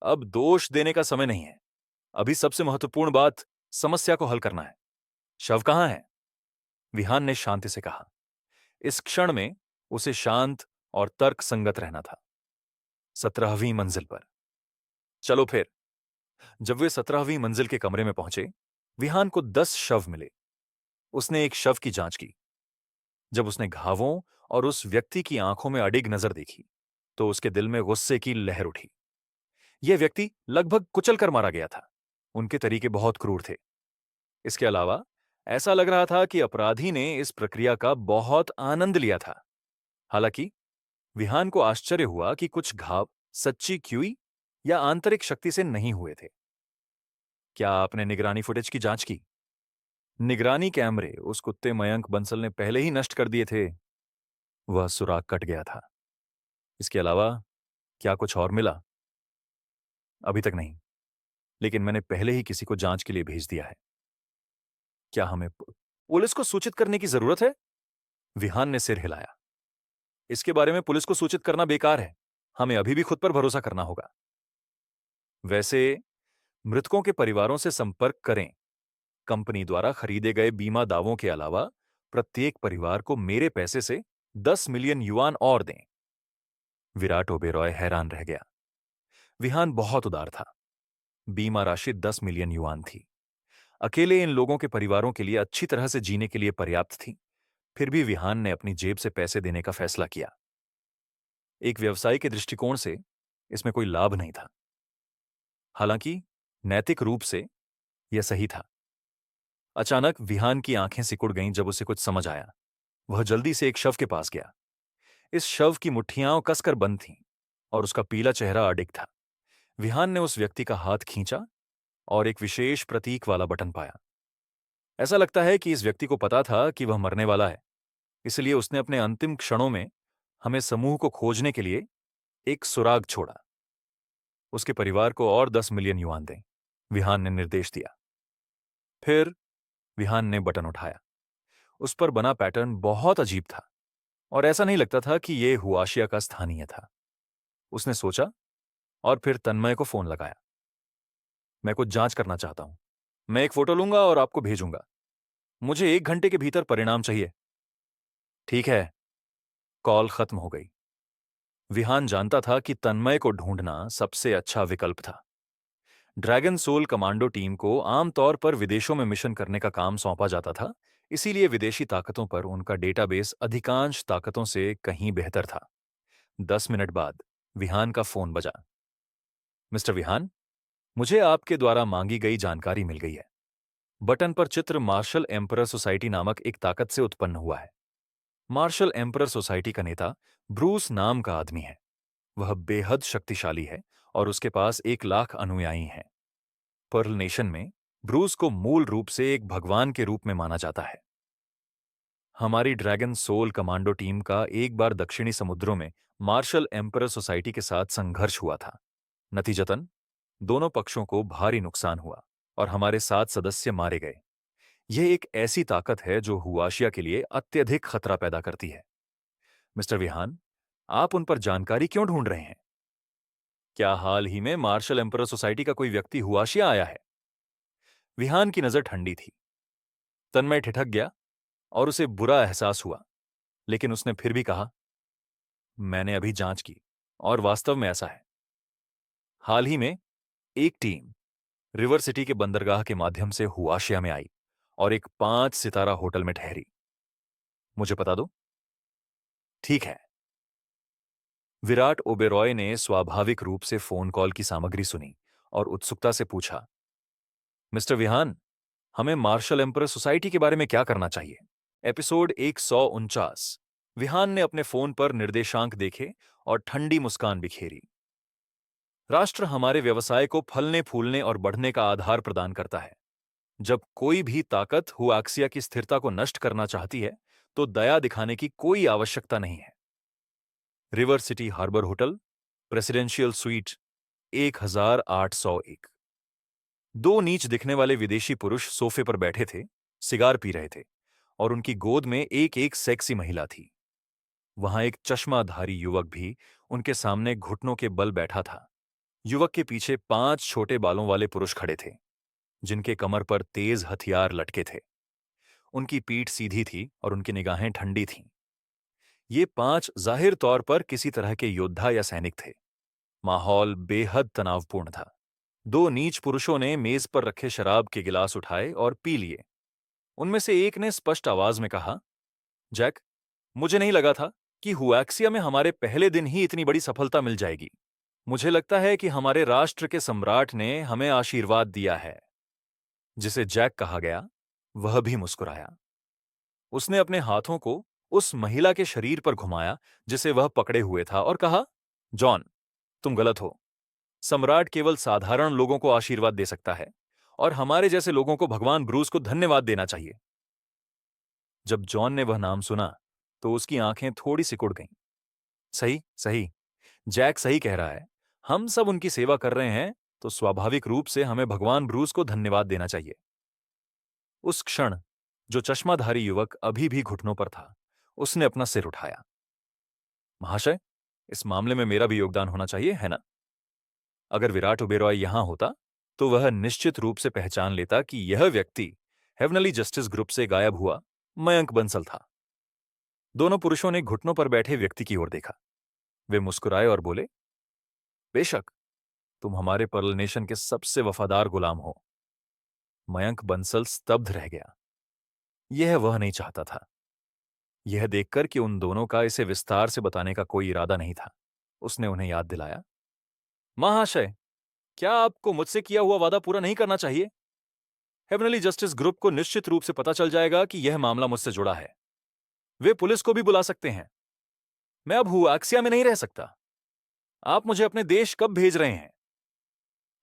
अब दोष देने का समय नहीं है। अभी सबसे महत्वपूर्ण बात समस्या को हल करना है। शव कहां है? विहान ने शांति से कहा। इस क्षण में उसे शांत और तर्क संगत रहना था। 17वीं मंजिल पर। चलो फिर। जब वे 17वीं मंजिल के कमरे में पहुंचे, विहान को 10 शव मिले। उसने एक शव की जांच की। जब उसने घावों और उस व्यक्ति की आंखों में अडिग नजर देखी, तो उसके दिल में गुस्से की लहर उठी। यह व्यक्ति लगभग कुचल कर मारा गया था। उनके तरीके बहुत क्रूर थे। इसके अलावा ऐसा लग रहा था कि अपराधी ने इस प्रक्रिया का बहुत आनंद लिया था। हालांकि विहान को आश्चर्य हुआ कि कुछ घाव सच्ची क्यूई या आंतरिक शक्ति से नहीं हुए थे। क्या आपने निगरानी फुटेज की जांच की? निगरानी कैमरे उस कुत्ते मयंक बंसल ने पहले ही नष्ट कर दिए थे। वह सुराग कट गया था। इसके अलावा क्या कुछ और मिला? अभी तक नहीं, लेकिन मैंने पहले ही किसी को जांच के लिए भेज दिया है। क्या हमें पुलिस को सूचित करने की जरूरत है? विहान ने सिर हिलाया। इसके बारे में पुलिस को सूचित करना बेकार है। हमें अभी भी खुद पर भरोसा करना होगा। वैसे मृतकों के परिवारों से संपर्क करें। कंपनी द्वारा खरीदे गए बीमा दावों के अलावा प्रत्येक परिवार को मेरे पैसे से 10 मिलियन युआन और दें। विराट ओबेरॉय हैरान रह गया। विहान बहुत उदार था। बीमा राशि 10 मिलियन युआन थी। अकेले इन लोगों के परिवारों के लिए अच्छी तरह से जीने के लिए पर्याप्त थी। फिर भी विहान ने अपनी जेब से पैसे देने का फैसला किया। एक व्यवसायी के दृष्टिकोण से इसमें कोई लाभ नहीं था। हालांकि नैतिक रूप से यह सही था। अचानक विहान की आंखें सिकुड़ गईं जब उसे कुछ समझ आया। वह जल्दी से एक शव के पास गया। इस शव की मुट्ठियां कसकर बंद थीं और उसका पीला चेहरा अडिग था। विहान ने उस व्यक्ति का हाथ खींचा और एक विशेष प्रतीक वाला बटन पाया। ऐसा लगता है कि इस व्यक्ति को पता था कि वह मरने वाला है, इसलिए उसने अपने अंतिम क्षणों में हमें समूह को खोजने के लिए एक सुराग छोड़ा। उसके परिवार को और 10 मिलियन युआन दें, विहान ने निर्देश दिया। फिर विहान ने बटन उठाया। उस पर बना पैटर्न बहुत अजीब था और ऐसा नहीं लगता था कि यह हुआशिया का स्थानीय था। उसने सोचा और फिर तन्मय को फोन लगाया। मैं कुछ जांच करना चाहता हूं। मैं एक फोटो लूंगा और आपको भेजूंगा। मुझे 1 घंटे के भीतर परिणाम चाहिए। ठीक है। कॉल खत्म हो गई। विहान जानता था कि तन्मय को ढूंढना सबसे अच्छा विकल्प था। ड्रैगन सोल कमांडो टीम को आमतौर पर विदेशों में मिशन करने का काम सौंपा जाता था, इसीलिए विदेशी ताकतों पर उनका डेटाबेस अधिकांश ताकतों से कहीं बेहतर था। 10 मिनट बाद विहान का फोन बजा। मिस्टर विहान, मुझे आपके द्वारा मांगी गई जानकारी मिल गई है। बटन पर चित्र मार्शल एम्परर सोसाइटी नामक एक ताकत से उत्पन्न हुआ है। मार्शल एम्परर सोसाइटी का नेता ब्रूस नाम का आदमी है। वह बेहद शक्तिशाली है और उसके पास 1 लाख अनुयायी हैं। पर्ल नेशन में ब्रूस को मूल रूप से एक भगवान के रूप में माना जाता है। हमारी ड्रैगन सोल कमांडो टीम का एक बार दक्षिणी समुद्रों में मार्शल एम्परर सोसाइटी के साथ संघर्ष हुआ था। नतीजतन दोनों पक्षों को भारी नुकसान हुआ और हमारे 7 सदस्य मारे गए। यह एक ऐसी ताकत है जो हुआशिया के लिए अत्यधिक खतरा पैदा करती है। मिस्टर विहान, आप उन पर जानकारी क्यों ढूंढ रहे हैं? क्या हाल ही में मार्शल एम्परर सोसाइटी का कोई व्यक्ति हुआशिया आया है? विहान की नजर ठंडी थी। तन्मय ठिठक गया और उसे बुरा एहसास हुआ, लेकिन उसने फिर भी कहा, मैंने अभी जांच की और वास्तव में ऐसा है। हाल ही में एक टीम रिवर सिटी के बंदरगाह के माध्यम से हुआशिया में आई और एक 5 सितारा होटल में ठहरी। मुझे पता दो। ठीक है। विराट ओबेरॉय ने स्वाभाविक रूप से फोन कॉल की सामग्री सुनी और उत्सुकता से पूछा, मिस्टर विहान, हमें मार्शल एम्परर सोसाइटी के बारे में क्या करना चाहिए? एपिसोड 149। विहान ने अपने फोन पर निर्देशांक देखे और ठंडी मुस्कान बिखेरी। राष्ट्र हमारे व्यवसाय को फलने फूलने और बढ़ने का आधार प्रदान करता है। जब कोई भी ताकत हुआक्सिया की स्थिरता को नष्ट करना चाहती है, तो दया दिखाने की कोई आवश्यकता नहीं है। River city harbour hotel, presidential suite 1801। दो नीच दिखने वाले विदेशी पुरुष सोफे पर बैठे थे, सिगार पी रहे थे, और उनकी गोद में एक एक सेक्सी महिला थी। वहां एक चश्माधारी युवक भी उनके सामने घुटनों के बल बैठा था। युवक के पीछे 5 छोटे बालों वाले पुरुष खड़े थे, जिनके कमर पर तेज हथियार लटके थे। उनकी पीठ सीधी थी और उनकी निगाहें ठंडी थीं। ये 5 जाहिर तौर पर किसी तरह के योद्धा या सैनिक थे। माहौल बेहद तनावपूर्ण था। दो नीच पुरुषों ने मेज पर रखे शराब के गिलास उठाए और पी लिए। उनमें से एक ने स्पष्ट आवाज में कहा, जैक, मुझे नहीं लगा था कि हुआक्सिया में हमारे पहले दिन ही इतनी बड़ी सफलता मिल जाएगी। मुझे लगता है कि हमारे राष्ट्र के सम्राट ने हमें आशीर्वाद दिया है। जिसे जैक कहा गया, वह भी मुस्कुराया। उसने अपने हाथों को उस महिला के शरीर पर घुमाया जिसे वह पकड़े हुए था और कहा, जॉन, तुम गलत हो। सम्राट केवल साधारण लोगों को आशीर्वाद दे सकता है, और हमारे जैसे लोगों को भगवान ब्रूस को धन्यवाद देना चाहिए। जब जॉन ने वह नाम सुना तो उसकी आंखें थोड़ी सिकुड़ गईं। सही सही, जैक सही कह रहा है। हम सब उनकी सेवा कर रहे हैं, तो स्वाभाविक रूप से हमें भगवान ब्रूस को धन्यवाद देना चाहिए। उस क्षण जो चश्माधारी युवक अभी भी घुटनों पर था, उसने अपना सिर उठाया। महाशय, इस मामले में मेरा भी योगदान होना चाहिए, है ना? अगर विराट ओबेरॉय यहां होता तो वह निश्चित रूप से पहचान लेता कि यह व्यक्ति हेवनली जस्टिस ग्रुप से गायब हुआ मयंक बंसल था। दोनों पुरुषों ने घुटनों पर बैठे व्यक्ति की ओर देखा। वे मुस्कुराए और बोले, बेशक, तुम हमारे पर्ल नेशन के सबसे वफादार गुलाम हो। मयंक बंसल स्तब्ध रह गया। यह वह नहीं चाहता था। यह देखकर कि उन दोनों का इसे विस्तार से बताने का कोई इरादा नहीं था, उसने उन्हें याद दिलाया, महाशय, क्या आपको मुझसे किया हुआ वादा पूरा नहीं करना चाहिए? हेवनली जस्टिस ग्रुप को निश्चित रूप से पता चल जाएगा कि यह मामला मुझसे जुड़ा है। वे पुलिस को भी बुला सकते हैं। मैं अब हुआक्सिया में नहीं रह सकता। आप मुझे अपने देश कब भेज रहे हैं?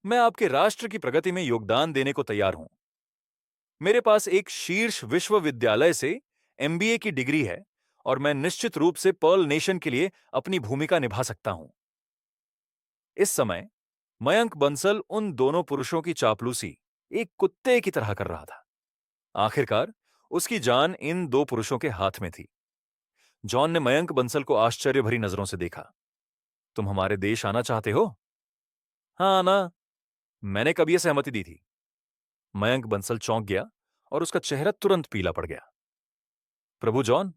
मैं आपके राष्ट्र की प्रगति में योगदान देने को तैयार हूं। मेरे पास एक शीर्ष विश्वविद्यालय से एमबीए की डिग्री है, और मैं निश्चित रूप से पर्ल नेशन के लिए अपनी भूमिका निभा सकता हूं। इस समय मयंक बंसल उन दोनों पुरुषों की चापलूसी एक कुत्ते की तरह कर रहा था। आखिरकार उसकी जान इन दो पुरुषों के हाथ में थी। जॉन ने मयंक बंसल को आश्चर्य भरी नजरों से देखा। तुम हमारे देश आना चाहते हो? हाँ ना, मैंने कब यह सहमति दी थी? मयंक बंसल चौंक गया और उसका चेहरा तुरंत पीला पड़ गया। प्रभु जॉन,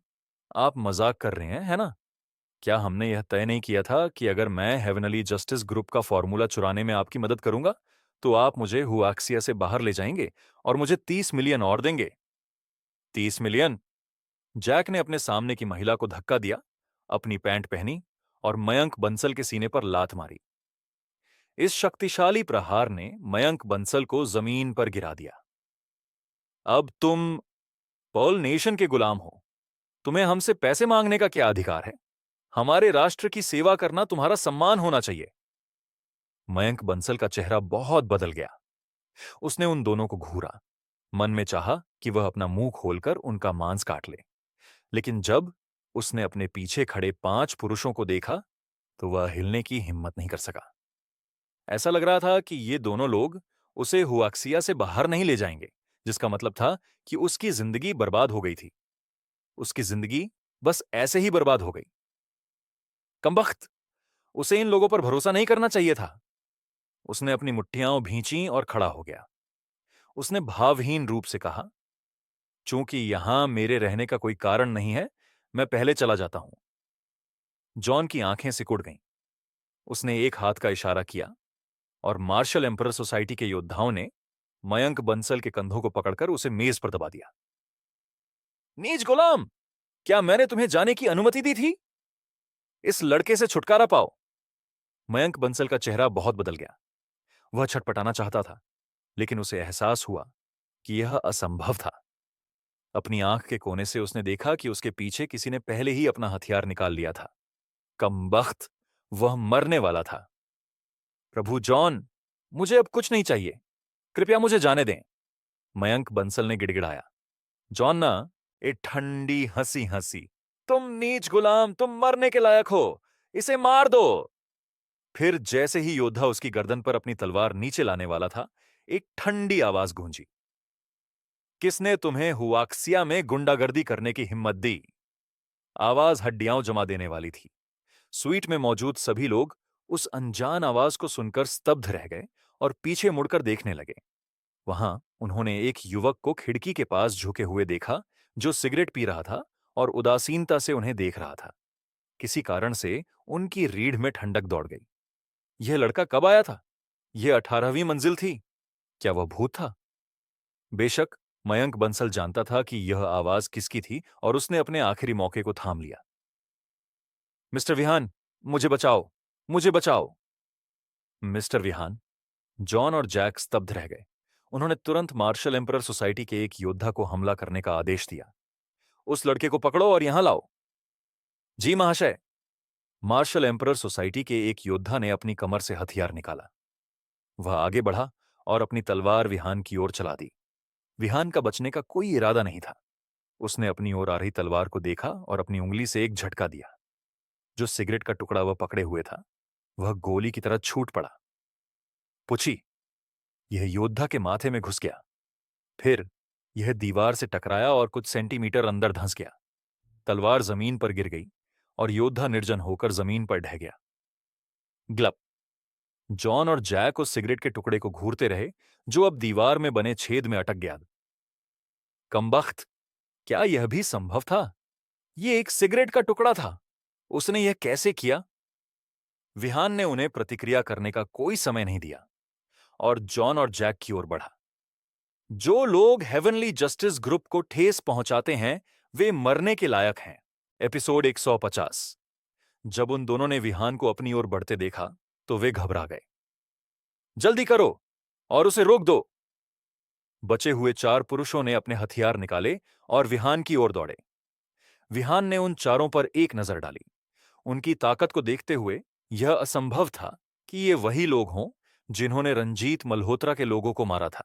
आप मजाक कर रहे हैं, है ना? क्या हमने यह तय नहीं किया था कि अगर मैं हेवनली जस्टिस ग्रुप का फॉर्मूला चुराने में आपकी मदद करूंगा तो आप मुझे हुआक्सिया से बाहर ले जाएंगे और मुझे 30 मिलियन और देंगे? 30 मिलियन? जैक ने अपने सामने की महिला को धक्का दिया, अपनी पैंट पहनी और मयंक बंसल के सीने पर लात मारी। इस शक्तिशाली प्रहार ने मयंक बंसल को जमीन पर गिरा दिया। अब तुम पर्ल नेशन के गुलाम हो। तुम्हें हमसे पैसे मांगने का क्या अधिकार है? हमारे राष्ट्र की सेवा करना तुम्हारा सम्मान होना चाहिए। मयंक बंसल का चेहरा बहुत बदल गया। उसने उन दोनों को घूरा। मन में चाहा कि वह अपना मुंह खोलकर उनका मांस काट ले, लेकिन जब उसने अपने पीछे खड़े 5 पुरुषों को देखा तो वह हिलने की हिम्मत नहीं कर सका। ऐसा लग रहा था कि ये दोनों लोग उसे हुआक्सिया से बाहर नहीं ले जाएंगे, जिसका मतलब था कि उसकी जिंदगी बर्बाद हो गई थी। उसकी जिंदगी बस ऐसे ही बर्बाद हो गई। कमबख्त, उसे इन लोगों पर भरोसा नहीं करना चाहिए था। उसने अपनी मुट्ठियां भींची और खड़ा हो गया। उसने भावहीन रूप से कहा, चूंकि यहां मेरे रहने का कोई कारण नहीं है, मैं पहले चला जाता हूं। जॉन की आंखें सिकुड़ गईं। उसने एक हाथ का इशारा किया और मार्शल एम्परर सोसाइटी के योद्धाओं ने मयंक बंसल के कंधों को पकड़कर उसे मेज पर दबा दिया। नीच गुलाम, क्या मैंने तुम्हें जाने की अनुमति दी थी? इस लड़के से छुटकारा पाओ। मयंक बंसल का चेहरा बहुत बदल गया। वह छटपटाना चाहता था, लेकिन उसे एहसास हुआ कि यह असंभव था। अपनी आंख के कोने से उसने देखा कि उसके पीछे किसी ने पहले ही अपना हथियार निकाल लिया था। कमबख्त, वह मरने वाला था। प्रभु जॉन, मुझे अब कुछ नहीं चाहिए। कृपया मुझे जाने दें। मयंक बंसल ने गिड़गिड़ाया। जॉन ना, एक ठंडी हंसी हंसी, तुम नीच गुलाम, तुम मरने के लायक हो, इसे मार दो। फिर जैसे ही योद्धा उसकी गर्दन पर अपनी तलवार नीचे लाने वाला था, एक ठंडी आवाज गूंजी, किसने तुम्हें हुआक्सिया में गुंडागर्दी करने की हिम्मत दी? आवाज हड्डियां जमा देने वाली थी। स्वीट में मौजूद सभी लोग उस अनजान आवाज को सुनकर स्तब्ध रह गए और पीछे मुड़कर देखने लगे। वहां उन्होंने एक युवक को खिड़की के पास झुके हुए देखा, जो सिगरेट पी रहा था और उदासीनता से उन्हें देख रहा था। किसी कारण से उनकी रीढ़ में ठंडक दौड़ गई। यह लड़का कब आया था? यह 18वीं मंजिल थी। क्या वह भूत था? बेशक मयंक बंसल जानता था कि यह आवाज किसकी थी और उसने अपने आखिरी मौके को थाम लिया। मिस्टर विहान, मुझे बचाओ, मुझे बचाओ। मिस्टर विहान, जॉन और जैक स्तब्ध रह गए। उन्होंने तुरंत मार्शल एम्परर सोसाइटी के एक योद्धा को हमला करने का आदेश दिया। उस लड़के को पकड़ो और यहां लाओ। जी महाशय। मार्शल एम्परर सोसाइटी के एक योद्धा ने अपनी कमर से हथियार निकाला। वह आगे बढ़ा और अपनी तलवार विहान की ओर चला दी। विहान का बचने का कोई इरादा नहीं था। उसने अपनी ओर आ रही तलवार को देखा और अपनी उंगली से एक झटका दिया। जो सिगरेट का टुकड़ा वह पकड़े हुए था, वह गोली की तरह छूट पड़ा। पुछी, यह योद्धा के माथे में घुस गया। फिर यह दीवार से टकराया और कुछ सेंटीमीटर अंदर धंस गया। तलवार जमीन पर गिर गई और योद्धा निर्जन होकर जमीन पर ढह गया। ग्लप। जॉन और जैक उस सिगरेट के टुकड़े को घूरते रहे, जो अब दीवार में बने छेद में अटक गया। कमबख्त, क्या यह भी संभव था? यह एक सिगरेट का टुकड़ा था। उसने यह कैसे किया? विहान ने उन्हें प्रतिक्रिया करने का कोई समय नहीं दिया और जॉन और जैक की ओर बढ़ा। जो लोग हेवनली जस्टिस ग्रुप को ठेस पहुंचाते हैं, वे मरने के लायक हैं। एपिसोड 150। जब उन दोनों ने विहान को अपनी ओर बढ़ते देखा, तो वे घबरा गए। जल्दी करो और उसे रोक दो। बचे हुए 4 पुरुषों ने अपने हथियार निकाले और विहान की ओर दौड़े। विहान ने उन चारों पर एक नजर डाली। उनकी ताकत को देखते हुए यह असंभव था कि ये वही लोग हों जिन्होंने रंजीत मल्होत्रा के लोगों को मारा था।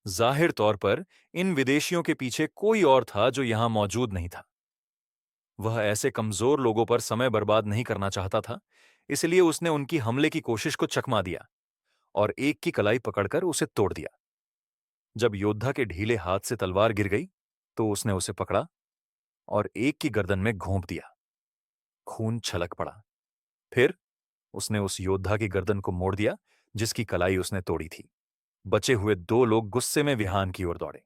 जाहिर तौर पर इन विदेशियों के पीछे कोई और था जो यहां मौजूद नहीं था। वह ऐसे कमजोर लोगों पर समय बर्बाद नहीं करना चाहता था, इसलिए उसने उनकी हमले की कोशिश को चकमा दिया और एक की कलाई पकड़कर उसे तोड़ दिया। जब योद्धा के ढीले हाथ से तलवार गिर गई, तो उसने उसे पकड़ा और एक की गर्दन में घोंप दिया। खून छलक पड़ा। फिर उसने उस योद्धा की गर्दन को मोड़ दिया जिसकी कलाई उसने तोड़ी थी। बचे हुए 2 लोग गुस्से में विहान की ओर दौड़े।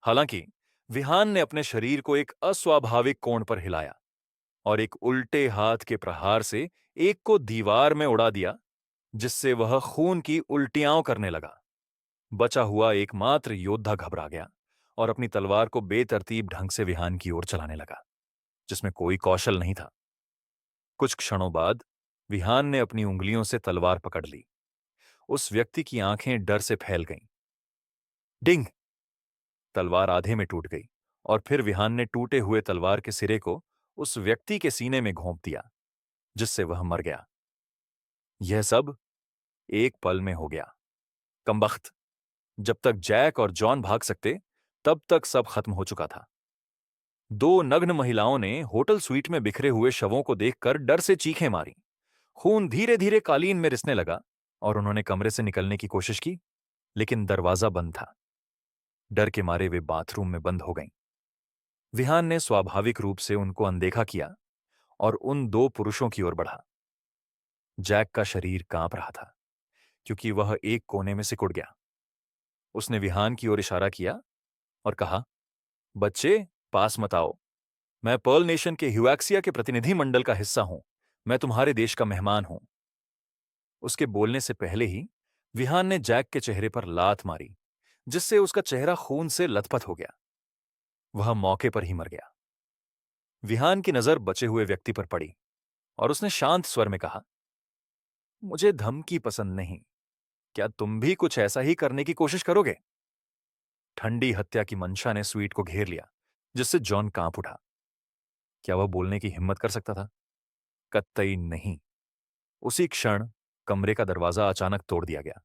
हालांकि विहान ने अपने शरीर को एक अस्वाभाविक कोण पर हिलाया और एक उल्टे हाथ के प्रहार से एक को दीवार में उड़ा दिया, जिससे वह खून की उल्टियां करने लगा। बचा हुआ एकमात्र योद्धा घबरा गया और अपनी तलवार को बेतरतीब ढंग से विहान की ओर चलाने लगा, जिसमें कोई कौशल नहीं था। कुछ क्षणों बाद विहान ने अपनी उंगलियों से तलवार पकड़ ली। उस व्यक्ति की आंखें डर से फैल गईं। डिंग! तलवार आधे में टूट गई और फिर विहान ने टूटे हुए तलवार के सिरे को उस व्यक्ति के सीने में घोंप दिया, जिससे वह मर गया। यह सब एक पल में हो गया। कमबख्त! जब तक जैक और जॉन भाग सकते, तब तक सब खत्म हो चुका था। 2 नग्न महिलाओं ने होटल स्वीट में बिखरे हुए शवों को देखकर डर से चीखें मारी। खून धीरे धीरे कालीन में रिसने लगा और उन्होंने कमरे से निकलने की कोशिश की, लेकिन दरवाजा बंद था। डर के मारे वे बाथरूम में बंद हो गईं। विहान ने स्वाभाविक रूप से उनको अनदेखा किया और उन 2 पुरुषों की ओर बढ़ा। जैक का शरीर कांप रहा था, क्योंकि वह एक कोने में सिकुड़ गया। उसने विहान की ओर इशारा किया और कहा, बच्चे, पास मत आओ। मैं पर्ल नेशन के ह्यूएक्सिया के प्रतिनिधि मंडल का हिस्सा हूं। मैं तुम्हारे देश का मेहमान हूं। उसके बोलने से पहले ही विहान ने जैक के चेहरे पर लात मारी, जिससे उसका चेहरा खून से लथपथ हो गया। वह मौके पर ही मर गया। विहान की नजर बचे हुए व्यक्ति पर पड़ी और उसने शांत स्वर में कहा, मुझे धमकी पसंद नहीं। क्या तुम भी कुछ ऐसा ही करने की कोशिश करोगे? ठंडी हत्या की मंशा ने स्वीट को घेर लिया, जिससे जॉन कांप उठा। क्या वह बोलने की हिम्मत कर सकता था? कतई नहीं। उसी क्षण कमरे का दरवाजा अचानक तोड़ दिया गया।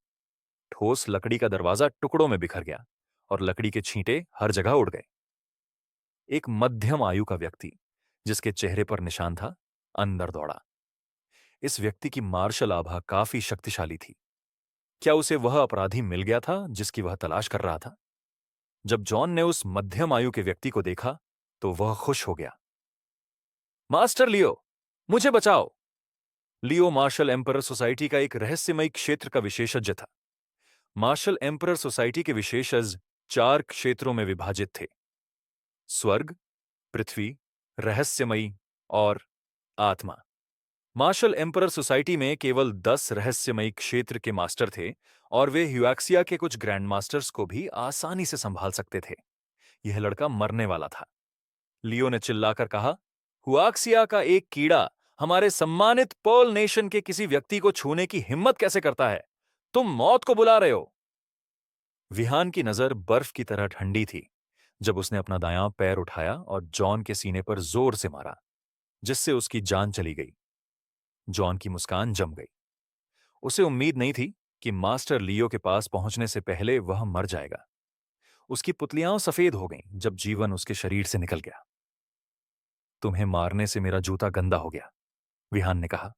ठोस लकड़ी का दरवाजा टुकड़ों में बिखर गया और लकड़ी के छींटे हर जगह उड़ गए। एक मध्यम आयु का व्यक्ति जिसके चेहरे पर निशान था, अंदर दौड़ा। इस व्यक्ति की मार्शल आभा काफी शक्तिशाली थी। क्या उसे वह अपराधी मिल गया था जिसकी वह तलाश कर रहा था? जब जॉन ने उस मध्यम आयु के व्यक्ति को देखा तो वह खुश हो गया। मास्टर लियो, मुझे बचाओ। लियो मार्शल एम्परर सोसाइटी का एक रहस्यमयी क्षेत्र का विशेषज्ञ था। मार्शल एम्परर सोसाइटी के विशेषज्ञ 4 क्षेत्रों में विभाजित थे: स्वर्ग, पृथ्वी, रहस्यमयी और आत्मा। मार्शल एम्परर सोसाइटी में केवल 10 रहस्यमयी क्षेत्र के मास्टर थे और वे ह्यूएक्सिया के कुछ ग्रैंड मास्टर्स को भी आसानी से संभाल सकते थे। यह लड़का मरने वाला था। लियो ने चिल्लाकर कहा, हुआक्सिया का एक कीड़ा हमारे सम्मानित पर्ल नेशन के किसी व्यक्ति को छूने की हिम्मत कैसे करता है? तुम मौत को बुला रहे हो। विहान की नजर बर्फ की तरह ठंडी थी जब उसने अपना दायां पैर उठाया और जॉन के सीने पर जोर से मारा, जिससे उसकी जान चली गई। जॉन की मुस्कान जम गई। उसे उम्मीद नहीं थी कि मास्टर लियो के पास पहुंचने से पहले वह मर जाएगा। उसकी पुतलियां सफेद हो गईं जब जीवन उसके शरीर से निकल गया। तुम्हें मारने से मेरा जूता गंदा हो गया, विहान ने कहा।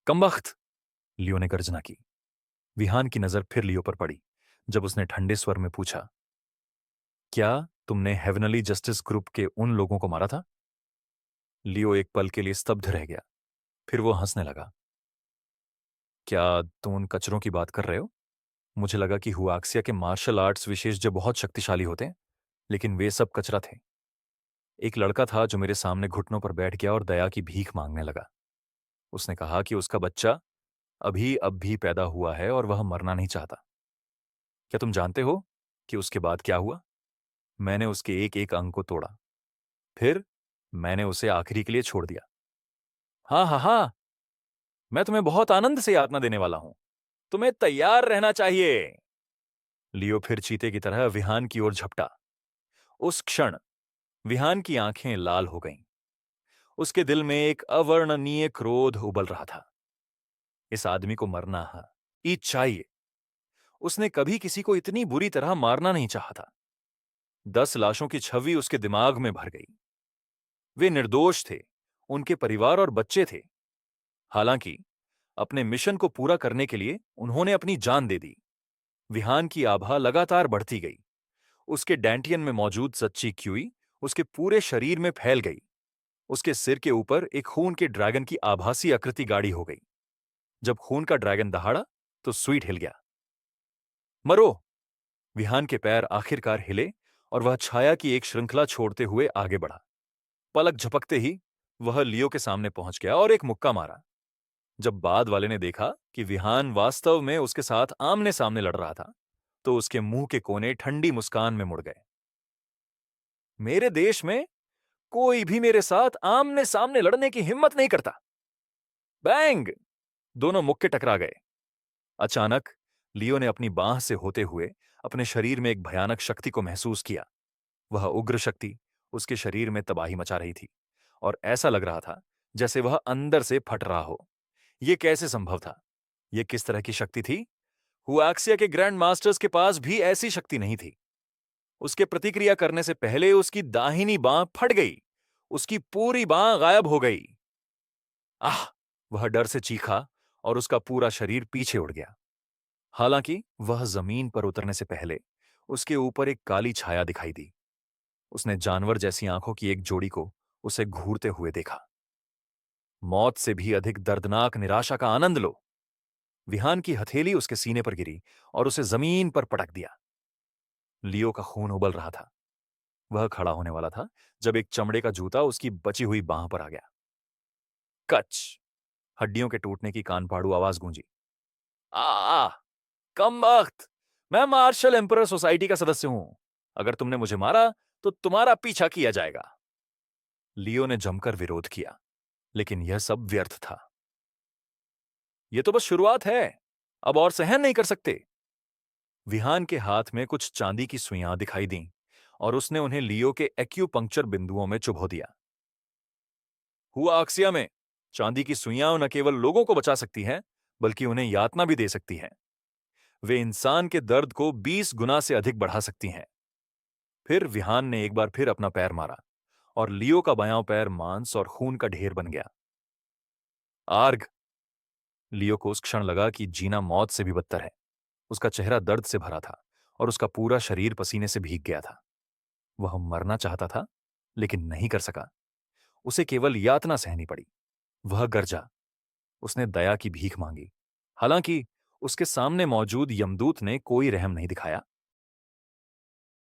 कमबख्त, लियो ने गर्जना की। विहान की नजर फिर लियो पर पड़ी जब उसने ठंडे स्वर में पूछा, क्या तुमने हेवनली जस्टिस ग्रुप के उन लोगों को मारा था? लियो एक पल के लिए स्तब्ध रह गया, फिर वो हंसने लगा। क्या तुम उन कचरों की बात कर रहे हो? मुझे लगा कि हुआक्सिया के मार्शल आर्ट्स विशेषज्ञ बहुत शक्तिशाली होते हैं, लेकिन वे सब कचरा थे। एक लड़का था जो मेरे सामने घुटनों पर बैठ गया और दया की भीख मांगने लगा। उसने कहा कि उसका बच्चा अभी अब भी पैदा हुआ है और वह मरना नहीं चाहता। क्या तुम जानते हो कि उसके बाद क्या हुआ? मैंने उसके एक एक अंग को तोड़ा। फिर मैंने उसे आखिरी के लिए छोड़ दिया। हाँ हाँ हाँ, मैं तुम्हें बहुत आनंद से यातना देने वाला हूं। तुम्हें तैयार रहना चाहिए। लियो फिर चीते की तरह विहान की ओर झपटा। उस क्षण विहान की आंखें लाल हो गईं। उसके दिल में एक अवर्णनीय क्रोध उबल रहा था। इस आदमी को मरना ही चाहिए। उसने कभी किसी को इतनी बुरी तरह मारना नहीं चाहा था। 10 लाशों की छवि उसके दिमाग में भर गई। वे निर्दोष थे, उनके परिवार और बच्चे थे। हालांकि अपने मिशन को पूरा करने के लिए उन्होंने अपनी जान दे दी। विहान की आभा लगातार बढ़ती गई। उसके डैंटियन में मौजूद सच्ची क्यूई उसके पूरे शरीर में फैल गई। उसके सिर के ऊपर एक खून के ड्रैगन की आभासी आकृति गाढ़ी हो गई। जब खून का ड्रैगन दहाड़ा तो स्वीट हिल गया। मरो! विहान के पैर आखिरकार हिले और वह छाया की एक श्रृंखला छोड़ते हुए आगे बढ़ा। पलक झपकते ही वह लियो के सामने पहुंच गया और एक मुक्का मारा। जब बाद वाले ने देखा कि विहान वास्तव में उसके साथ आमने सामने लड़ रहा था, तो उसके मुंह के कोने ठंडी मुस्कान में मुड़ गए। मेरे देश में कोई भी मेरे साथ आमने सामने लड़ने की हिम्मत नहीं करता। बैंग! दोनों मुक्के टकरा गए। अचानक लियो ने अपनी बांह से होते हुए अपने शरीर में एक भयानक शक्ति को महसूस किया। वह उग्र शक्ति उसके शरीर में तबाही मचा रही थी और ऐसा लग रहा था जैसे वह अंदर से फट रहा हो। यह कैसे संभव था? यह किस तरह की शक्ति थी? हुआक्सिया के ग्रैंड मास्टर्स के पास भी ऐसी शक्ति नहीं थी। उसके प्रतिक्रिया करने से पहले उसकी दाहिनी बांह फट गई। उसकी पूरी बांह गायब हो गई। आह! वह डर से चीखा और उसका पूरा शरीर पीछे उड़ गया। हालांकि वह जमीन पर उतरने से पहले उसके ऊपर एक काली छाया दिखाई दी। उसने जानवर जैसी आंखों की एक जोड़ी को उसे घूरते हुए देखा। मौत से भी अधिक दर्दनाक निराशा का आनंद लो। विहान की हथेली उसके सीने पर गिरी और उसे जमीन पर पटक दिया। लियो का खून उबल रहा था। वह खड़ा होने वाला था जब एक चमड़े का जूता उसकी बची हुई बांह पर आ गया। कच! हड्डियों के टूटने की कान फाड़ू आवाज गूंजी। आ! कम वक्त! मैं मार्शल एम्परर सोसाइटी का सदस्य हूं। अगर तुमने मुझे मारा तो तुम्हारा पीछा किया जाएगा। लियो ने जमकर विरोध किया, लेकिन यह सब व्यर्थ था। यह तो बस शुरुआत है। अब और सहन नहीं कर सकते। विहान के हाथ में कुछ चांदी की सुइयां दिखाई दीं और उसने उन्हें लियो के एक्यूपंक्चर बिंदुओं में चुभो दिया। हुआ अक्सिया में चांदी की सुइयां न केवल लोगों को बचा सकती हैं, बल्कि उन्हें यातना भी दे सकती हैं। वे इंसान के दर्द को 20 गुना से अधिक बढ़ा सकती हैं। फिर विहान ने एक बार फिर अपना पैर मारा और लियो का बायां पैर मांस और खून का ढेर बन गया। आर्ग! लियो को उस क्षण लगा कि जीना मौत से भी बदतर है। उसका चेहरा दर्द से भरा था और उसका पूरा शरीर पसीने से भीग गया था। वह मरना चाहता था, लेकिन नहीं कर सका। उसे केवल यातना सहनी पड़ी। वह गरजा। उसने दया की भीख मांगी। हालांकि उसके सामने मौजूद यमदूत ने कोई रहम नहीं दिखाया।